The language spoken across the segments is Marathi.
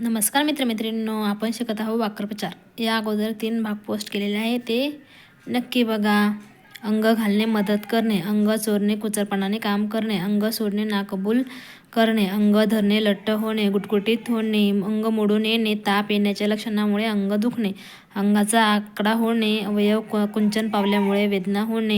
नमस्कार मित्रमैत्रिणींनो, आपण शिकत आहोत वाक्प्रचार. या अगोदर 3 भाग पोस्ट केलेले आहे, ते नक्की बघा. अंग घालणे, मदत करणे. अंग चोरणे, कुचरपणाने काम करणे. अंग सोडणे, नाकबूल करणे. अंग धरणे, लठ्ठ होणे, गुटगुटीत होणे. अंग मोडून येणे, ताप येण्याच्या लक्षणामुळे अंग दुखणे. अंगाचा आकडा होणे, अवयव कुंचन पावल्यामुळे वेदना होणे.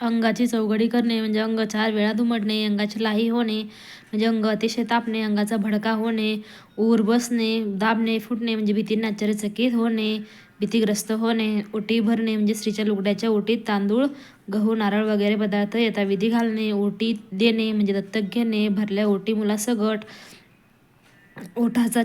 अंगाची चौघडी करणे म्हणजे अंग 4 वेळा दुमडणे. अंगाची लाही होणे म्हणजे अंग अतिशय तापणे. अंगाचा भडका होणे, ऊर बसणे, दाबणे, फुटणे म्हणजे भीतीने आश्चर्यचकित होणे, भीतीग्रस्त होणे. ओटी भरणे म्हणजे स्त्रीच्या लुगड्याच्या ओटीत तांदूळ, गहू, नारळ वगैरे पदार्थ यथाविधी घालणे. ओटी देणे म्हणजे दत्तक घेणे. भरल्या ओटी मुलासकट. ओठाचा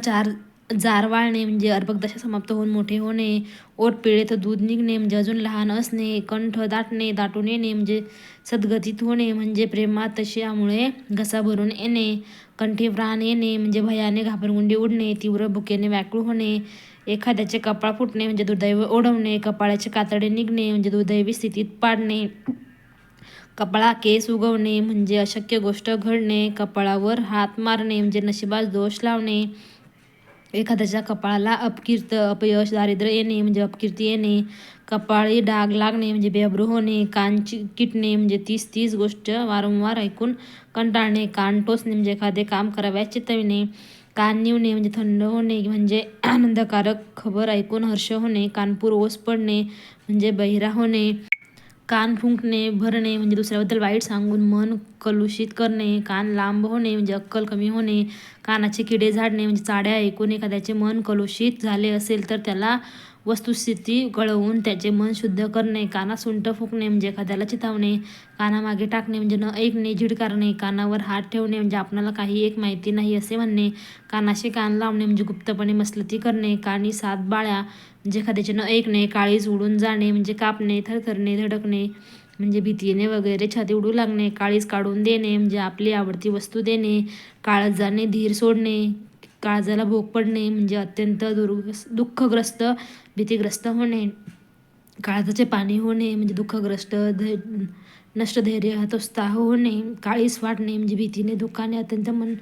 जार वाळणे म्हणजे अर्भकदशा समाप्त होऊन मोठे होणे. ओठ पिळे तर दूध निघणे म्हणजे अजून लहान असणे. कंठ दाटणे, दाटून येणे म्हणजे सद्गतीत होणे म्हणजे प्रेमातशयामुळे घसा भरून येणे. कंठी प्राण येणे म्हणजे भयाने घाबरगुंडी उडणे. तीव्र भुकेने व्याकुळ होणे. एखाद्याचे कपाळ फुटणे म्हणजे दुर्दैव ओढवणे. कपाळाचे कातडे निघणे म्हणजे दुर्दैवी स्थितीत पाडणे. कपाळा केस उगवणे म्हणजे अशक्य गोष्ट घडणे. कपाळावर हात मारणे म्हणजे नशिबास दोष लावणे. एखाद्याच्या कपाळाला अपयश, दारिद्र्य येणे म्हणजे अपकीर्ती येणे. कपाळी डाग लागणे म्हणजे बेअब्रू होणे. कान किटणे म्हणजे तीच गोष्ट वारंवार ऐकून कंटाळणे. कान टोचणे म्हणजे एखादे काम करावयास चित्तविणे. कान निवणे म्हणजे थंड होणे म्हणजे आनंदकारक खबर ऐकून हर्ष होणे. कानपूर ओस पडणे म्हणजे बहिरा होणे. कान फुंकणे, भरणे म्हणजे दुसऱ्याबद्दल वाईट सांगून मन कलुषित करणे. कान लांब होणे म्हणजे अक्कल कमी होणे. कानाचे किडे झाडणे म्हणजे चाड्या ऐकून एखाद्याचे मन कलुषित झाले असेल तर त्याला वस्तुस्थिती कळवून त्याचे मन शुद्ध करणे. कानात सुंठ फुंकणे म्हणजे एखाद्याला चितावणे. कानामागे टाकणे म्हणजे न ऐकणे, झिडकारणे. कानावर हात ठेवणे म्हणजे आपणाला काही एक माहिती नाही असे म्हणणे. कानाशी कान लावणे म्हणजे गुप्तपणे मसलती करणे. कानी सात बाळ्या म्हणजे एखाद्याचे न ऐकणे. काळीज उडून जाणे म्हणजे कापणे, थरथरणे, धडकणे म्हणजे भीतीने वगैरे छाती उडू लागणे. काळीज काढून देणे म्हणजे आपली आवडती वस्तू देणे. काळजाने धीर सोडणे, काळजाला भोग पडणे म्हणजे अत्यंत दुःखग्रस्त, भीतीग्रस्त होणे. काळजाचे पाणी होणे म्हणजे दुःखग्रस्त, नष्ट धैर्य, हतोत्साह होणे. काळीज फाटणे म्हणजे भीतीने, दुःखाने अत्यंत मन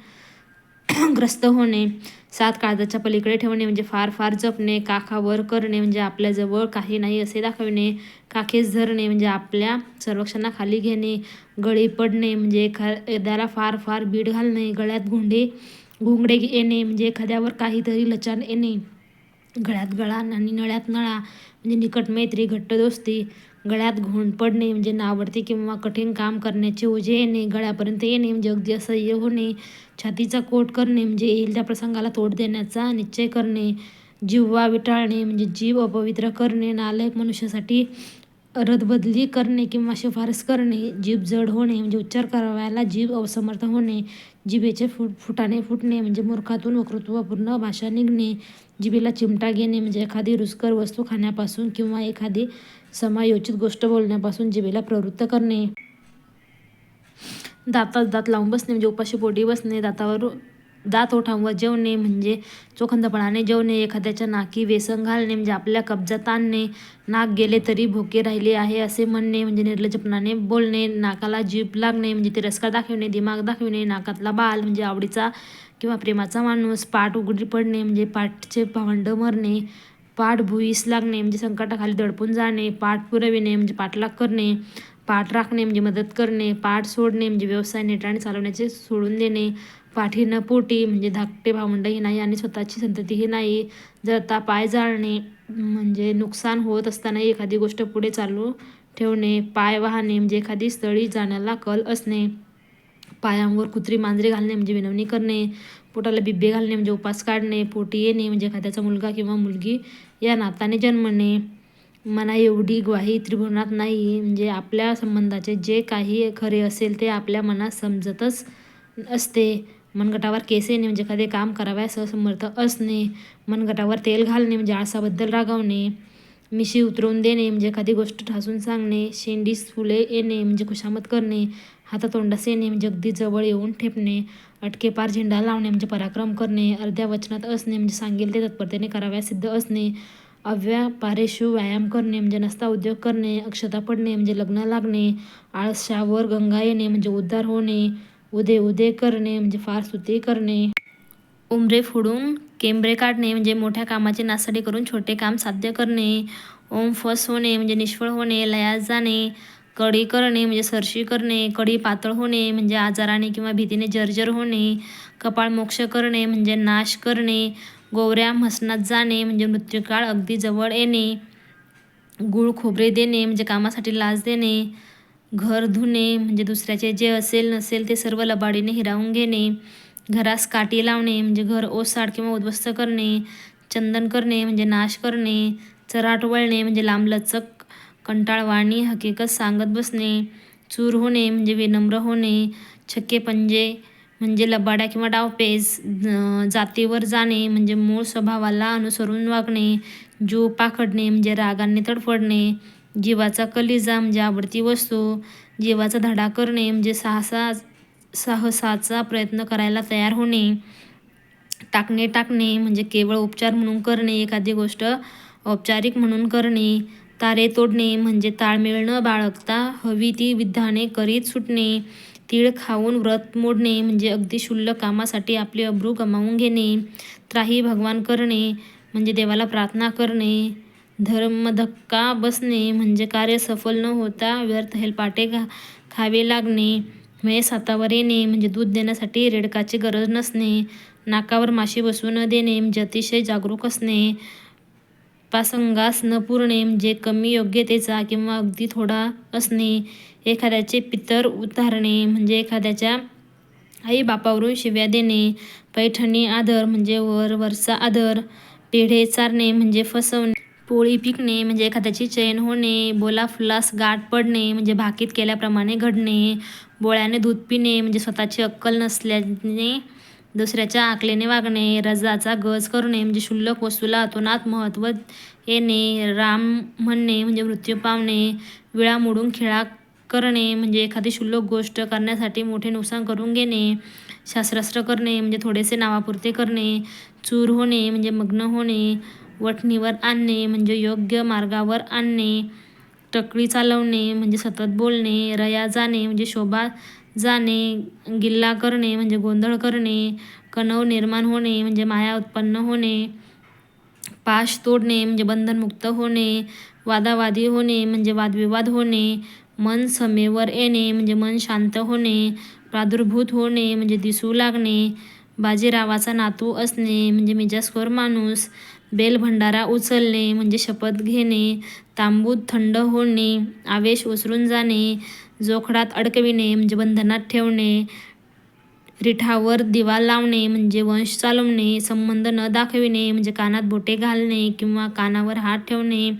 ग्रस्त होणे. सात काळजाच्या पलीकडे ठेवणे म्हणजे फार फार जपणे. काखावर करणे म्हणजे आपल्याजवळ काही नाही असे दाखविणे. काखेस धरणे म्हणजे आपल्या संरक्षणाखाली घेणे. गळी पडणे म्हणजे एखाद्याला फार फार बीड घालणे. गळ्यात घोंगडे येणे म्हणजे एखाद्यावर काहीतरी लचाण येणे. गळ्यात गळा आणि नळ्यात नळा म्हणजे निकट मैत्री, घट्ट दोस्ती. गळ्यात घोंड पडणे म्हणजे नावडती किंवा कठीण काम करण्याचे ओझे येणे. गळ्यापर्यंत येणे म्हणजे अगदी असह्य होणे. छातीचा कोट करणे म्हणजे येईल त्या प्रसंगाला तोड देण्याचा निश्चय करणे. जिव्हा विटाळणे म्हणजे जीभ अपवित्र करणे. नालायक मनुष्यासाठी रदबदली करणे किंवा शिफारस करणे. जीभ जड होणे म्हणजे उच्चार करावयाला जीभ असमर्थ होणे. जिभेचे फुटाणे फुटणे म्हणजे मूर्खातून वक्तृत्वपूर्ण भाषा निघणे. जिभेला चिमटा घेणे म्हणजे एखादी रुचकर वस्तू खाण्यापासून किंवा एखादी समायोचित गोष्ट बोलण्यापासून जिभेला प्रवृत्त करणे. दातात दात लावून बसणे म्हणजे उपाशी पोटी बसणे. दात ओठांवर जेवणे म्हणजे चोखंदपणाने जेवणे. एखाद्याच्या नाकी वेसण घालणे म्हणजे आपल्या कब्जात आणणे. नाक गेले तरी भोके राहिले आहे असे म्हणणे म्हणजे निर्लज्जपणाने बोलणे. नाकाला जीभ लागणे म्हणजे तिरस्कार दाखविणे, दिमाग दाखविणे. नाकातला बाल म्हणजे आवडीचा किंवा प्रेमाचा माणूस. पाठ उघडी पडणे म्हणजे पाठचे भावंड मरणे. पाठ भुईस लागणे म्हणजे संकटाखाली दडपून जाणे. पाठ पुरविणे म्हणजे पाठलाग करणे. पाठ राखणे म्हणजे मदत करणे. पाठ सोडणे म्हणजे व्यवसाय नेटाने चालवण्याचे सोडून देणे. पाठी न पोटी म्हणजे धाकटे भावंडही नाही आणि स्वतःची संततीही नाही. जळता पाय जाळणे म्हणजे नुकसान होत असतानाही एखादी गोष्ट पुढे चालू ठेवणे. पाय वाहणे म्हणजे एखादी स्थळी जाण्याला कल असणे. पायांवर कुत्री मांजरे घालणे म्हणजे विनवणी करणे. पोटाला बिब्बे घालणे म्हणजे उपास काढणे. पोटी येणे म्हणजे एखाद्याचा मुलगा किंवा मुलगी या नाताने जन्मणे. मना एवढी ग्वाही त्रिभुवनात नाही म्हणजे आपल्या संबंधाचे जे काही खरे असेल ते आपल्या मनात समजतच असते. मनगटावर केस येणे म्हणजे एखादे काम करावयास असमर्थ असणे. मनगटावर तेल घालणे म्हणजे आळसाबद्दल रागावणे. मिशी उतरवून देणे म्हणजे एखादी गोष्ट ठासून सांगणे. शेंडीस फुले येणे म्हणजे खुशामत करणे. हातातोंडास येणे म्हणजे अगदी जवळ येऊन ठेपणे. अटके पार झेंडा लावणे म्हणजे पराक्रम करणे. अर्ध्या वचनात असणे म्हणजे सांगेल ते तत्परतेने करावयास सिद्ध असणे. अव्यापारेषु व्यायाम करणे म्हणजे नसता उद्योग करणे. अक्षता पडणे म्हणजे लग्न लागणे. आळशावर गंगा येणे म्हणजे उद्धार होणे. उदे उदे करणे म्हणजे फार स्तुती करणे. उंबरे फोडून केंबरे काढणे म्हणजे मोठ्या कामाची नासाडी करून छोटे काम साध्य करणे. ओम फस होणे म्हणजे निष्फळ होणे, लयास जाणे. कडी करणे म्हणजे सरशी करणे. कडी पातळ होणे म्हणजे आजाराने किंवा भीतीने जर्जर होणे. कपाळ मोक्ष करणे म्हणजे नाश करणे. गोवऱ्या म्हसनात जाणे म्हणजे मृत्यूकाळ अगदी जवळ येणे. गुळ खोबरे देणे म्हणजे कामासाठी लाच देणे. घर धुणे म्हणजे दुसऱ्याचे जे असेल नसेल ते सर्व लबाडीने हिरावून घेणे. घरास काठी लावणे म्हणजे घर ओसाड किंवा उद्ध्वस्त करणे. चंदन करणे म्हणजे नाश करणे. चराट वळणे म्हणजे लांबलचक कंटाळवाणी हकीकत सांगत बसणे. चूर होणे म्हणजे विनम्र होणे. छक्के पंजे म्हणजे लबाड्या किंवा डावपेच. जातीवर जाणे म्हणजे मूळ स्वभावाला अनुसरून वागणे. जीव पाखडणे म्हणजे रागाने तडफडणे. जीवाचा कलिजा म्हणजे आवडती वस्तू. जीवाचा धडा करणे म्हणजे साहसाचा प्रयत्न करायला तयार होणे. टाकणे म्हणजे केवळ उपचार म्हणून करणे, एखादी गोष्ट औपचारिक म्हणून करणे. तारे तोडणे म्हणजे ताळमेळ न बाळगता हवी ती विधाने करीत सुटणे. तीळ खाऊन व्रत मोडणे म्हणजे अगदी क्षुल्लक कामासाठी आपली अब्रू गमावून घेणे. त्राही भगवान करणे म्हणजे देवाला प्रार्थना करणे. धर्मधक्का बसणे म्हणजे कार्य सफल न होता व्यर्थ हेलपाटे खावे लागणे. म्हैस हातावर येणे म्हणजे दूध देण्यासाठी रेडकाची गरज नसणे. नाकावर माशी बसू न देणे म्हणजे अतिशय जागरूक असणे. पासंगास न पुरणे म्हणजे कमी योग्यतेचा किंवा अगदी थोडा असणे. एखाद्याचे पितर उतारणे म्हणजे एखाद्याच्या आई बापावरून शिव्या देणे. पैठणी आदर म्हणजे वरचा आदर. पेढे चारणे म्हणजे फसवणे. पोळी पिकणे म्हणजे एखाद्याची चैन होणे. बोला फुलास गाठ पडणे म्हणजे भाकीत केल्याप्रमाणे घडणे. बोळ्याने दूध पिणे म्हणजे स्वतःची अक्कल नसल्याने दुसऱ्याच्या आकलेने वागणे. रजाचा गज करणे म्हणजे क्षुल्लक वस्तूला अतोनात महत्त्व येणे. राम म्हणणे म्हणजे मृत्यू पावणे. विळा मोडून खिळा करणे म्हणजे एखादी क्षुल्लक गोष्ट करण्यासाठी मोठे नुकसान करून घेणे. शास्त्रास्त्र करणे म्हणजे थोडेसे नावापुरते करणे. चूर होणे म्हणजे मग्न होणे. वठणीवर आणणे म्हणजे योग्य मार्गावर आणणे. टकळी चालवणे म्हणजे सतत बोलणे. रया जाणे म्हणजे शोभा जाणे. गिल्ला करणे म्हणजे गोंधळ करणे. कणव निर्माण होणे म्हणजे माया उत्पन्न होणे. पाश तोडणे म्हणजे बंधनमुक्त होणे. वादावादी होणे म्हणजे वादविवाद होणे. मन समेवर येणे म्हणजे मन शांत होणे. प्रादुर्भूत होणे म्हणजे दिसू लागणे. बाजीरावाचा नातू असणे म्हणजे मिजासखोर माणूस. बेल भंडारा उचलणे म्हणजे शपथ घेणे. तांबूत थंड होणे. आवेश ओसरून जाणे. जोखडात अडकविणे म्हणजे बंधनात ठेवणे. रिठावर दिवा लावणे म्हणजे वंश चालवणे. संबंध न दाखविणे म्हणजे कानात बोटे घालणे किंवा कानावर हात ठेवणे.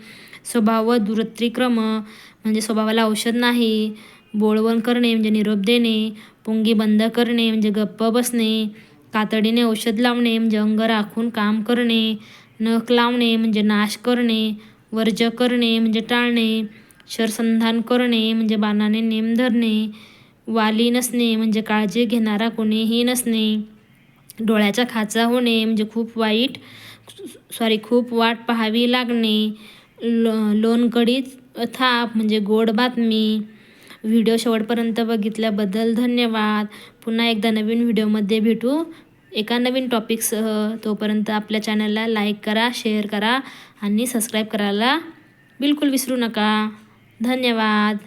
स्वभाव दुरतिक्रम म्हणजे स्वभावाला औषध नाही. बोळवण करणे म्हणजे निरोप देणे. पुंगी बंद करणे म्हणजे गप्प बसणे. कातडीने औषध लावणे म्हणजे अंग राखून काम करणे. नख लावणे म्हणजे नाश करणे. वर्ज करणे म्हणजे टाळणे. शरसंधान करणे म्हणजे बाणाने नेम धरणे. वाली नसणे म्हणजे काळजी घेणारा कोणीही नसणे. डोळ्याच्या खाचा होणे म्हणजे खूप वाट पाहावी लागणे. लोणकडी थाप म्हणजे गोड बातमी. व्हिडिओ शेवटपर्यंत बघितल्याबद्दल धन्यवाद. पुन्हा एकदा नवीन व्हिडिओमध्ये भेटू एका नवीन टॉपिकसह. तोपर्यंत आपल्या चॅनलला लाईक करा, शेअर करा आणि सबस्क्राईब करायला बिलकुल विसरू नका. धन्यवाद.